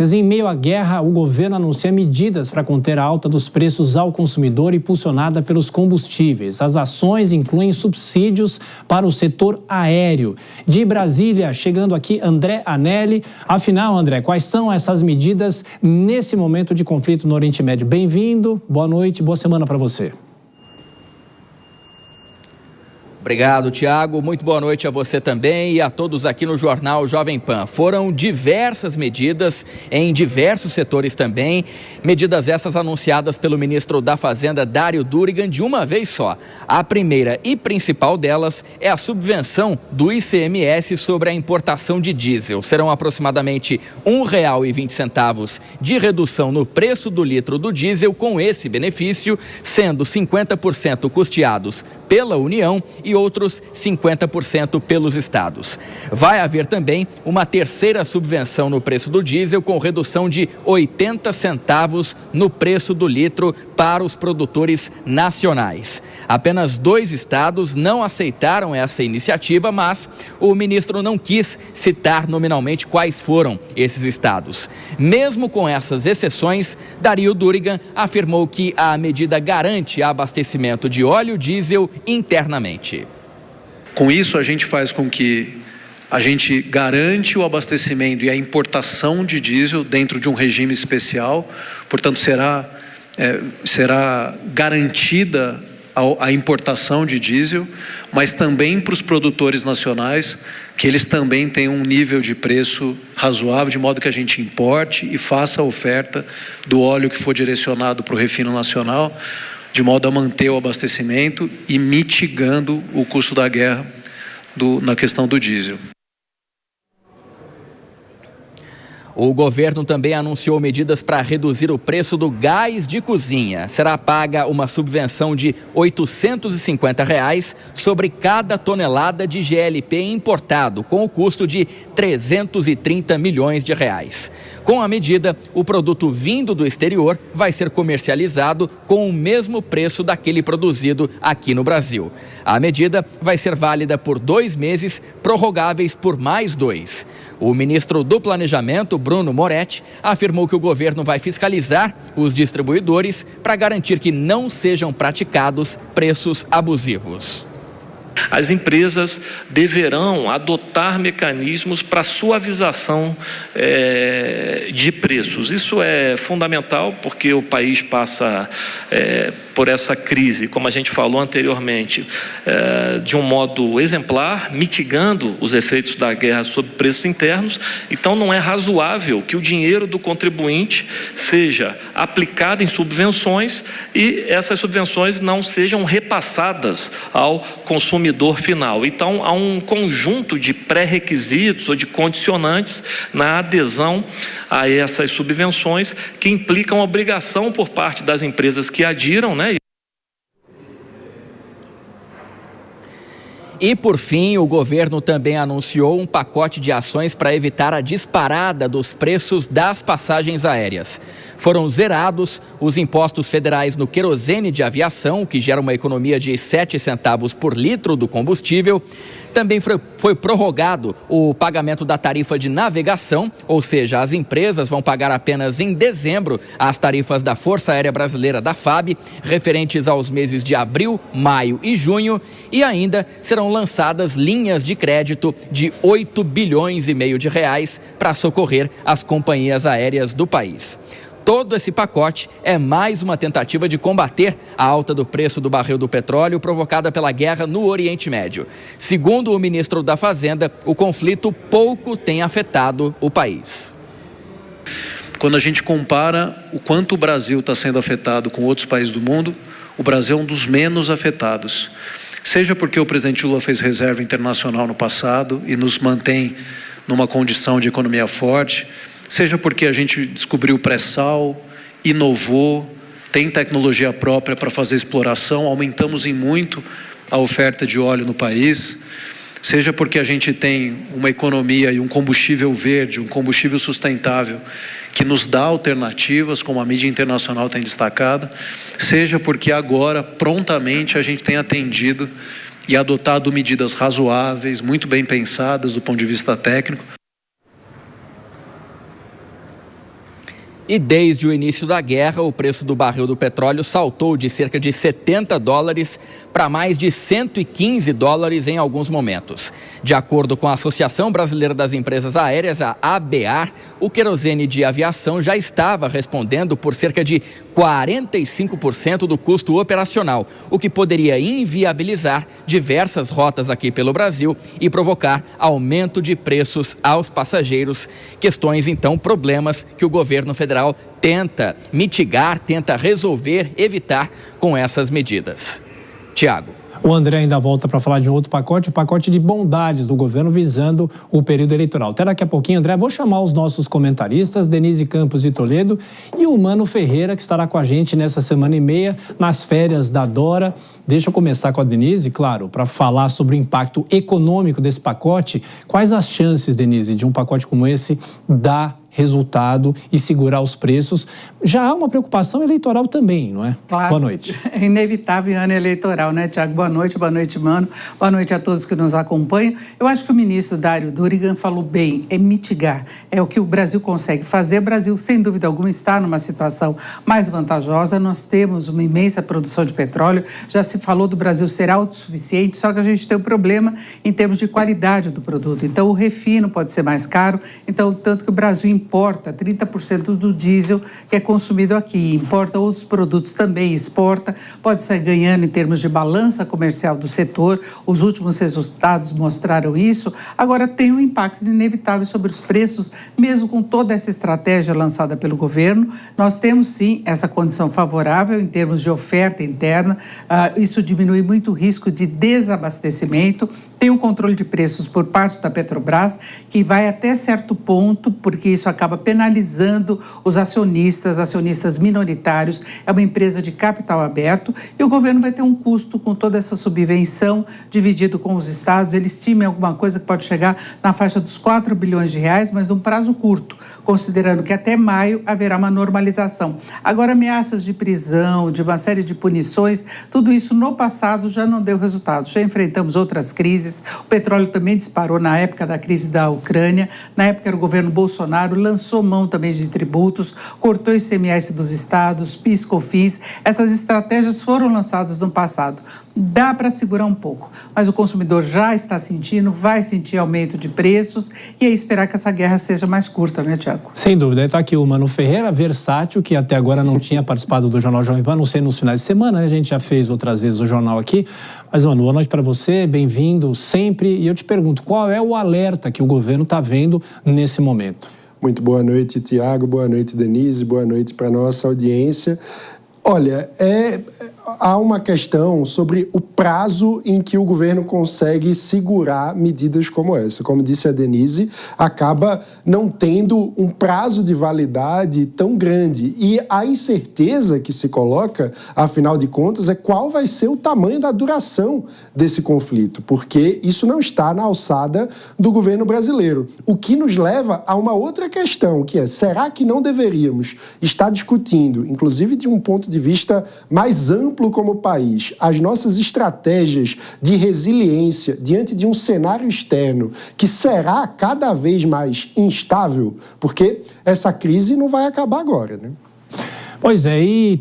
Em meio à guerra, o governo anuncia medidas para conter a alta dos preços ao consumidor impulsionada pelos combustíveis. As ações incluem subsídios para o setor aéreo. De Brasília, chegando aqui, André Anelli. Afinal, André, quais são essas medidas nesse momento de conflito no Oriente Médio? Bem-vindo, boa noite, boa semana para você. Obrigado, Tiago. Muito boa noite a você também e a todos aqui no Jornal Jovem Pan. Foram diversas medidas em diversos setores também, medidas essas anunciadas pelo ministro da Fazenda, Dário Durigan, de uma vez só. A primeira e principal delas é a subvenção do ICMS sobre a importação de diesel. Serão aproximadamente R$ 1,20 de redução no preço do litro do diesel, com esse benefício sendo 50% custeados pela União e outros 50% pelos estados. Vai haver também uma terceira subvenção no preço do diesel, com redução de 80 centavos no preço do litro para os produtores nacionais. Apenas 2 estados não aceitaram essa iniciativa, mas o ministro não quis citar nominalmente quais foram esses estados. Mesmo com essas exceções, Dário Durigan afirmou que a medida garante abastecimento de óleo diesel internamente. Com isso, a gente faz com que a gente garante o abastecimento e a importação de diesel dentro de um regime especial, portanto, será garantida a importação de diesel, mas também para os produtores nacionais, que eles também tenham um nível de preço razoável, de modo que a gente importe e faça a oferta do óleo que for direcionado para o refino nacional, de modo a manter o abastecimento e mitigando o custo da guerra na questão do diesel. O governo também anunciou medidas para reduzir o preço do gás de cozinha. Será paga uma subvenção de R$ 850 sobre cada tonelada de GLP importado, com o custo de 330 milhões de reais. Com a medida, o produto vindo do exterior vai ser comercializado com o mesmo preço daquele produzido aqui no Brasil. A medida vai ser válida por 2 meses, prorrogáveis por mais 2. O ministro do Planejamento, Bruno Moretti, afirmou que o governo vai fiscalizar os distribuidores para garantir que não sejam praticados preços abusivos. As empresas deverão adotar mecanismos para suavização de preços. Isso é fundamental porque o país passa por essa crise, como a gente falou anteriormente, de um modo exemplar, mitigando os efeitos da guerra sobre preços internos. Então, não é razoável que o dinheiro do contribuinte seja aplicado em subvenções e essas subvenções não sejam repassadas ao consumidor final. Então, há um conjunto de pré-requisitos ou de condicionantes na adesão a essas subvenções que implicam obrigação por parte das empresas que adiram, né? E, por fim, o governo também anunciou um pacote de ações para evitar a disparada dos preços das passagens aéreas. Foram zerados os impostos federais no querosene de aviação, que gera uma economia de 7 centavos por litro do combustível. Também foi prorrogado o pagamento da tarifa de navegação, ou seja, as empresas vão pagar apenas em dezembro as tarifas da Força Aérea Brasileira, da FAB, referentes aos meses de abril, maio e junho, e ainda serão lançadas linhas de crédito de 8,5 bilhões de reais para socorrer as companhias aéreas do país. Todo esse pacote é mais uma tentativa de combater a alta do preço do barril do petróleo provocada pela guerra no Oriente Médio. Segundo o ministro da Fazenda, o conflito pouco tem afetado o país. Quando a gente compara o quanto o Brasil está sendo afetado com outros países do mundo, o Brasil é um dos menos afetados. Seja porque o presidente Lula fez reserva internacional no passado e nos mantém numa condição de economia forte, seja porque a gente descobriu o pré-sal, inovou, tem tecnologia própria para fazer exploração, aumentamos em muito a oferta de óleo no país, seja porque a gente tem uma economia e um combustível verde, um combustível sustentável, que nos dá alternativas, como a mídia internacional tem destacado, seja porque agora, prontamente, a gente tem atendido e adotado medidas razoáveis, muito bem pensadas do ponto de vista técnico. E desde o início da guerra, o preço do barril do petróleo saltou de cerca de $70 para mais de $115 em alguns momentos. De acordo com a Associação Brasileira das Empresas Aéreas, a ABAR, o querosene de aviação já estava respondendo por cerca de 45% do custo operacional, o que poderia inviabilizar diversas rotas aqui pelo Brasil e provocar aumento de preços aos passageiros. Questões, então, problemas que o governo federal tenta mitigar, tenta resolver, evitar com essas medidas. Tiago. O André ainda volta para falar de um outro pacote, o pacote de bondades do governo visando o período eleitoral. Até daqui a pouquinho, André, vou chamar os nossos comentaristas, Denise Campos de Toledo e o Mano Ferreira, que estará com a gente nessa semana e meia, nas férias da Dora. Deixa eu começar com a Denise, claro, para falar sobre o impacto econômico desse pacote. Quais as chances, Denise, de um pacote como esse dar resultado e segurar os preços? Já há uma preocupação eleitoral também, não é? Claro. Boa noite. É inevitável ano eleitoral, né, Tiago? Boa noite, Mano. Boa noite a todos que nos acompanham. Eu acho que o ministro Dário Durigan falou bem, é mitigar. É o que o Brasil consegue fazer. O Brasil, sem dúvida alguma, está numa situação mais vantajosa. Nós temos uma imensa produção de petróleo. Já se falou do Brasil ser autossuficiente, só que a gente tem um problema em termos de qualidade do produto. Então, o refino pode ser mais caro. Então, tanto que o Brasil importa 30% do diesel que é consumido aqui, importa outros produtos também, exporta, pode sair ganhando em termos de balança comercial do setor, os últimos resultados mostraram isso. Agora tem um impacto inevitável sobre os preços, mesmo com toda essa estratégia lançada pelo governo. Nós temos sim essa condição favorável em termos de oferta interna, isso diminui muito o risco de desabastecimento. Tem o controle de preços por parte da Petrobras, que vai até certo ponto, porque isso acaba penalizando os acionistas minoritários. É uma empresa de capital aberto e o governo vai ter um custo com toda essa subvenção dividido com os estados. Ele estima alguma coisa que pode chegar na faixa dos R$4 bilhões, mas num prazo curto, considerando que até maio haverá uma normalização. Agora, ameaças de prisão, de uma série de punições, tudo isso no passado já não deu resultado. Já enfrentamos outras crises. O petróleo também disparou na época da crise da Ucrânia. Na época era o governo Bolsonaro, lançou mão também de tributos, cortou o ICMS dos estados, PIS, COFINS. Essas estratégias foram lançadas no passado. Dá para segurar um pouco, mas o consumidor já está sentindo, vai sentir aumento de preços e é esperar que essa guerra seja mais curta, né, Tiago? Sem dúvida. Está aqui o Mano Ferreira, versátil, que até agora não tinha participado do Jornal Jovem Pan, não sei nos finais de semana, né? A gente já fez outras vezes o jornal aqui. Mas, Mano, boa noite para você, bem-vindo sempre. E eu te pergunto, qual é o alerta que o governo está vendo nesse momento? Muito boa noite, Tiago, boa noite, Denise, boa noite para a nossa audiência. Olha, há uma questão sobre o prazo em que o governo consegue segurar medidas como essa. Como disse a Denise, acaba não tendo um prazo de validade tão grande. E a incerteza que se coloca, afinal de contas, é qual vai ser o tamanho da duração desse conflito, porque isso não está na alçada do governo brasileiro. O que nos leva a uma outra questão, que é, será que não deveríamos estar discutindo, inclusive de um ponto de vista mais amplo como país, as nossas estratégias de resiliência diante de um cenário externo que será cada vez mais instável, porque essa crise não vai acabar agora, né? Pois é, e